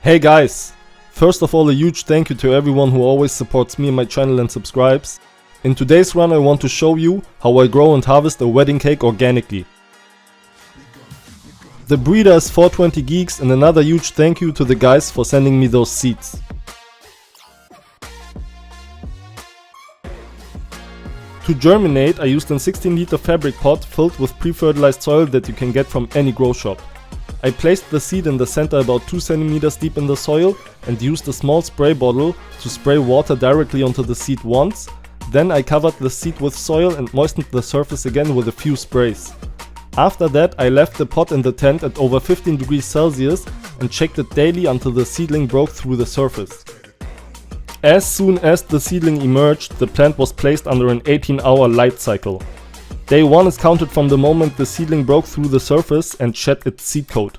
Hey guys! First of all, a huge thank you to everyone who always supports me and my channel and subscribes. In today's run I want to show you how I grow and harvest a wedding cake organically. The breeder is 420GEEKS, and another huge thank you to the guys for sending me those seeds. To germinate, I used a 16-liter fabric pot filled with pre-fertilized soil that you can get from any grow shop. I placed the seed in the center about 2 cm deep in the soil and used a small spray bottle to spray water directly onto the seed once. Then I covered the seed with soil and moistened the surface again with a few sprays. After that I left the pot in the tent at over 15 degrees Celsius and checked it daily until the seedling broke through the surface. As soon as the seedling emerged, the plant was placed under an 18-hour light cycle. Day 1 is counted from the moment the seedling broke through the surface and shed its seed coat.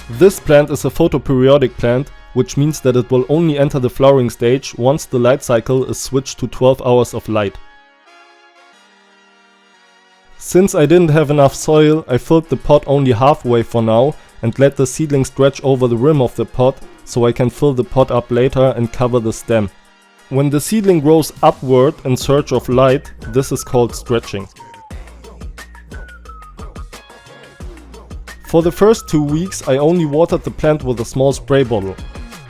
This plant is a photoperiodic plant, which means that it will only enter the flowering stage once the light cycle is switched to 12 hours of light. Since I didn't have enough soil, I filled the pot only halfway for now and let the seedling stretch over the rim of the pot so I can fill the pot up later and cover the stem. When the seedling grows upward in search of light, this is called stretching. For the first 2 weeks I only watered the plant with a small spray bottle.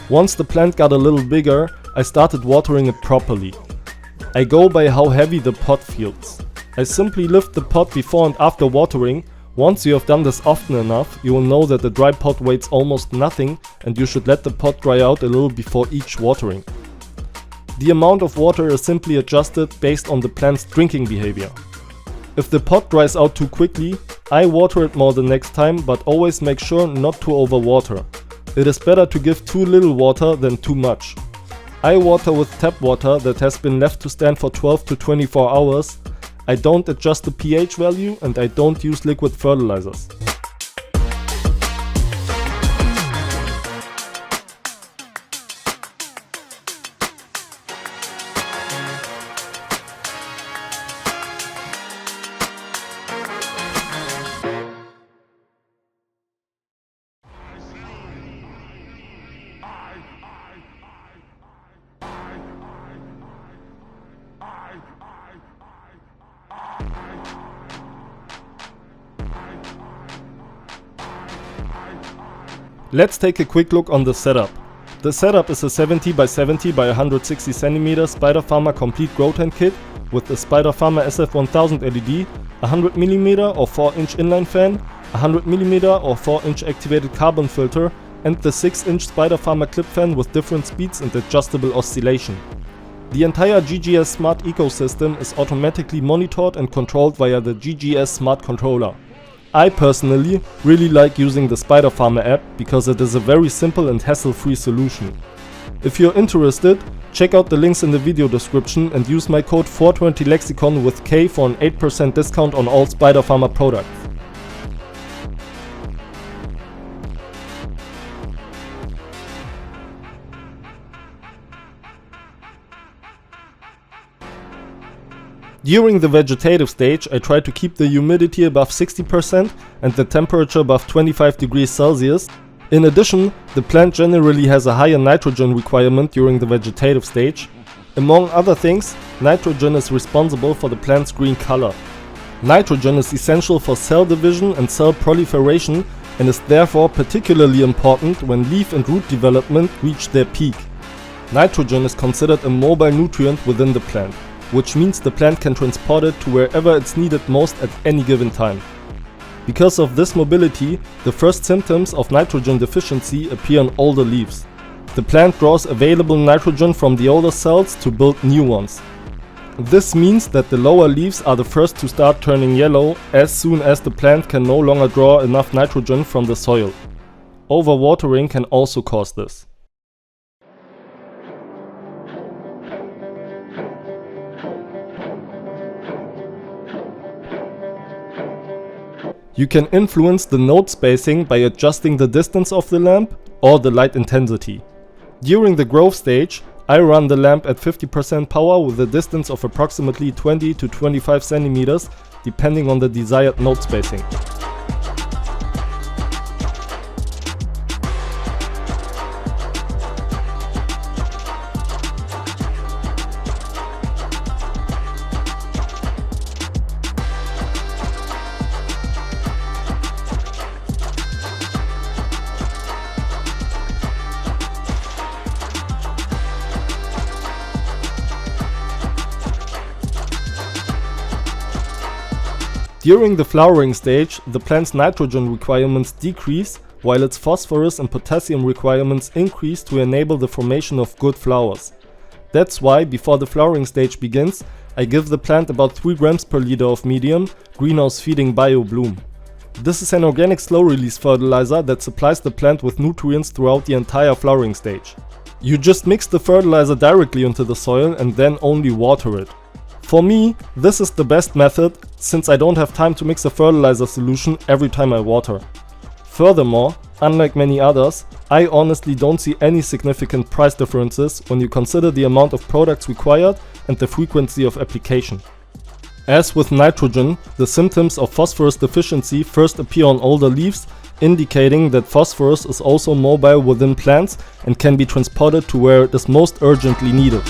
Once the plant got a little bigger, I started watering it properly. I go by how heavy the pot feels. I simply lift the pot before and after watering. Once you have done this often enough, you will know that the dry pot weighs almost nothing and you should let the pot dry out a little before each watering. The amount of water is simply adjusted based on the plant's drinking behavior. If the pot dries out too quickly, I water it more the next time, but always make sure not to overwater. It is better to give too little water than too much. I water with tap water that has been left to stand for 12 to 24 hours. I don't adjust the pH value and I don't use liquid fertilizers. Let's take a quick look on the setup. The setup is a 70 by 70 by 160 cm Spider Farmer complete grow tent kit with a Spider Farmer SF1000 LED, a 100mm or 4-inch inline fan, a 100mm or 4-inch activated carbon filter, and the 6-inch Spider Farmer clip fan with different speeds and adjustable oscillation. The entire GGS Smart ecosystem is automatically monitored and controlled via the GGS Smart Controller. I personally really like using the Spider Farmer app because it is a very simple and hassle-free solution. If you're interested, check out the links in the video description and use my code 420Lexikon with K for an 8% discount on all Spider Farmer products. During the vegetative stage I try to keep the humidity above 60% and the temperature above 25 degrees Celsius. In addition, the plant generally has a higher nitrogen requirement during the vegetative stage. Among other things, nitrogen is responsible for the plant's green color. Nitrogen is essential for cell division and cell proliferation and is therefore particularly important when leaf and root development reach their peak. Nitrogen is considered a mobile nutrient within the plant, which means the plant can transport it to wherever it's needed most at any given time. Because of this mobility, the first symptoms of nitrogen deficiency appear on older leaves. The plant draws available nitrogen from the older cells to build new ones. This means that the lower leaves are the first to start turning yellow as soon as the plant can no longer draw enough nitrogen from the soil. Overwatering can also cause this. You can influence the node spacing by adjusting the distance of the lamp or the light intensity. During the growth stage, I run the lamp at 50% power with a distance of approximately 20 to 25 centimeters depending on the desired node spacing. During the flowering stage, the plant's nitrogen requirements decrease, while its phosphorus and potassium requirements increase to enable the formation of good flowers. That's why, before the flowering stage begins, I give the plant about 3 grams per liter of medium, greenhouse-feeding bio-bloom. This is an organic slow-release fertilizer that supplies the plant with nutrients throughout the entire flowering stage. You just mix the fertilizer directly into the soil and then only water it. For me, this is the best method, since I don't have time to mix a fertilizer solution every time I water. Furthermore, unlike many others, I honestly don't see any significant price differences when you consider the amount of products required and the frequency of application. As with nitrogen, the symptoms of phosphorus deficiency first appear on older leaves, indicating that phosphorus is also mobile within plants and can be transported to where it is most urgently needed.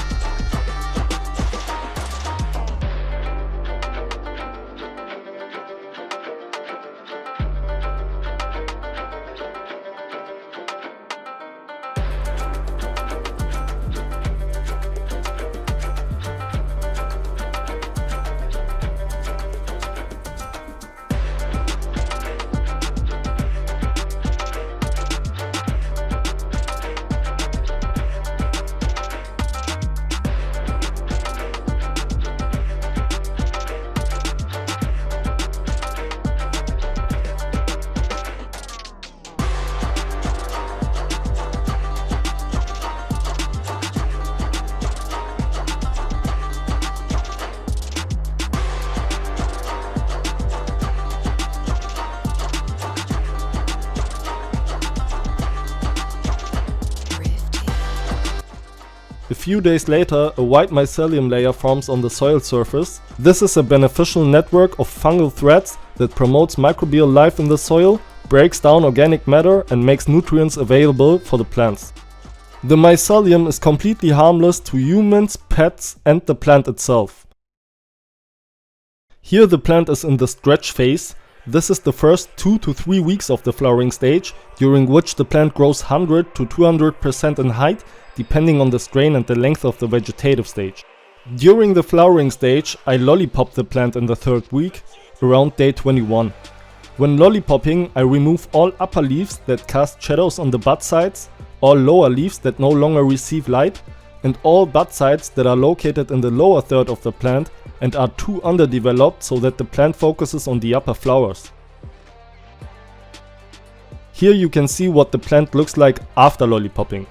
A few days later, a white mycelium layer forms on the soil surface. This is a beneficial network of fungal threads that promotes microbial life in the soil, breaks down organic matter and makes nutrients available for the plants. The mycelium is completely harmless to humans, pets and the plant itself. Here the plant is in the stretch phase. This is the first 2 to 3 weeks of the flowering stage, during which the plant grows 100 to 200% in height, depending on the strain and the length of the vegetative stage. During the flowering stage, I lollipop the plant in the 3rd week, around day 21. When lollipopping, I remove all upper leaves that cast shadows on the bud sides, all lower leaves that no longer receive light, and all bud sides that are located in the lower third of the plant and are too underdeveloped so that the plant focuses on the upper flowers. Here you can see what the plant looks like after lollipopping.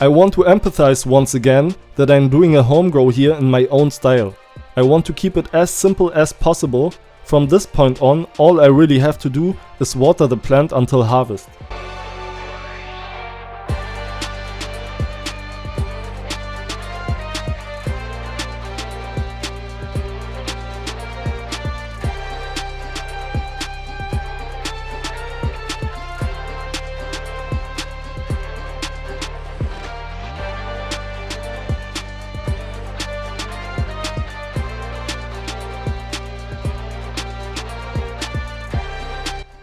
I want to emphasize once again that I'm doing a home grow here in my own style. I want to keep it as simple as possible. From this point on, all I really have to do is water the plant until harvest.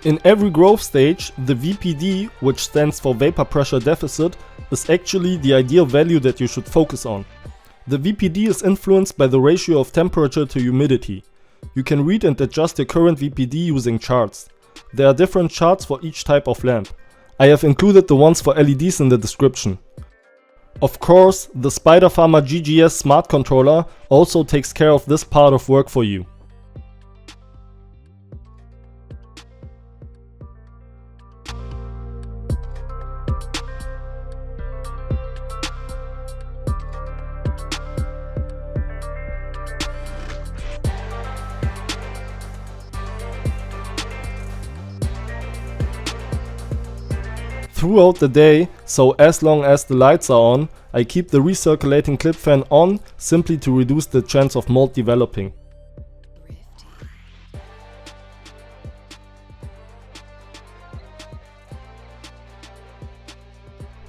In every growth stage, the VPD, which stands for vapor pressure deficit, is actually the ideal value that you should focus on. The VPD is influenced by the ratio of temperature to humidity. You can read and adjust your current VPD using charts. There are different charts for each type of lamp. I have included the ones for LEDs in the description. Of course, the Spider Farmer GGS smart controller also takes care of this part of work for you. Throughout the day, so as long as the lights are on, I keep the recirculating clip fan on simply to reduce the chance of mold developing.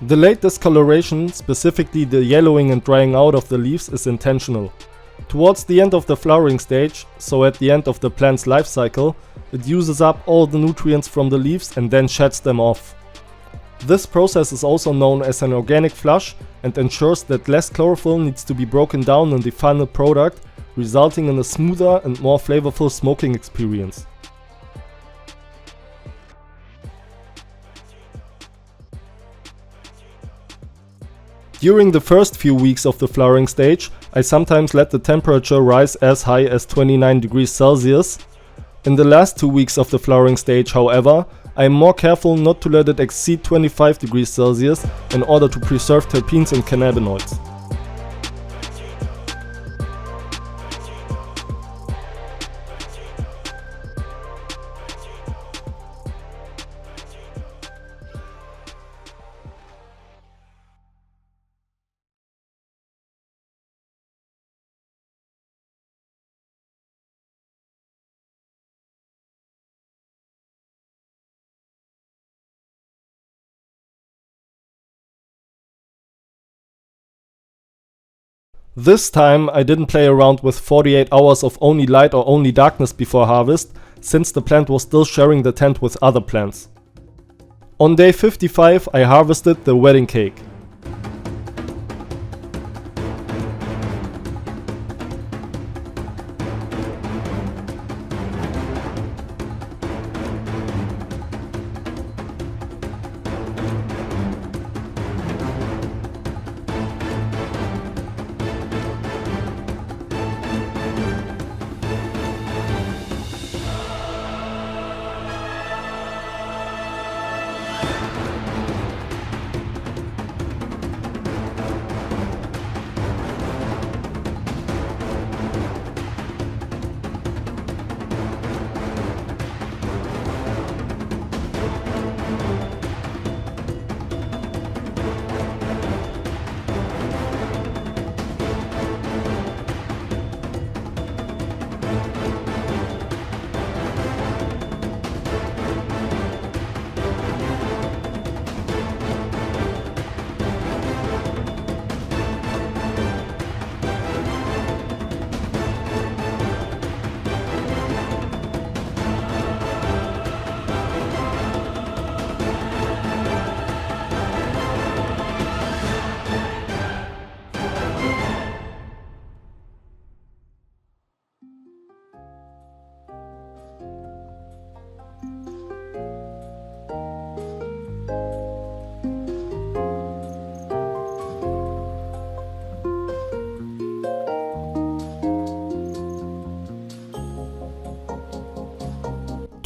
The late discoloration, specifically the yellowing and drying out of the leaves, is intentional. Towards the end of the flowering stage, so at the end of the plant's life cycle, it uses up all the nutrients from the leaves and then sheds them off. This process is also known as an organic flush and ensures that less chlorophyll needs to be broken down in the final product, resulting in a smoother and more flavorful smoking experience. During the first few weeks of the flowering stage, I sometimes let the temperature rise as high as 29 degrees Celsius. In the last 2 weeks of the flowering stage, however, I am more careful not to let it exceed 25 degrees Celsius in order to preserve terpenes and cannabinoids. This time I didn't play around with 48 hours of only light or only darkness before harvest, since the plant was still sharing the tent with other plants. On day 55 I harvested the wedding cake.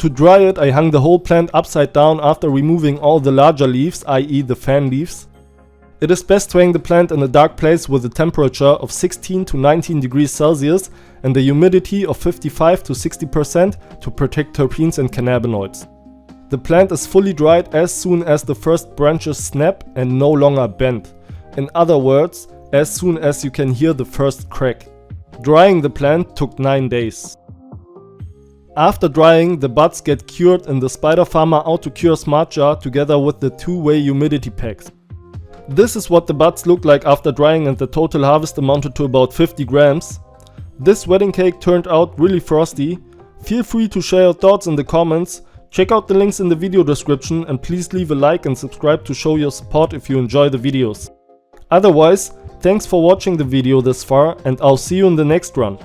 To dry it, I hung the whole plant upside down after removing all the larger leaves, i.e. the fan leaves. It is best to hang the plant in a dark place with a temperature of 16 to 19 degrees Celsius and a humidity of 55 to 60% to protect terpenes and cannabinoids. The plant is fully dried as soon as the first branches snap and no longer bend. In other words, as soon as you can hear the first crack. Drying the plant took 9 days. After drying, the buds get cured in the Spider Farmer Auto-Cure Smart Jar together with the two-way humidity packs. This is what the buds look like after drying, and the total harvest amounted to about 50 grams. This wedding cake turned out really frosty. Feel free to share your thoughts in the comments. Check out the links in the video description and please leave a like and subscribe to show your support if you enjoy the videos. Otherwise, thanks for watching the video this far and I'll see you in the next run.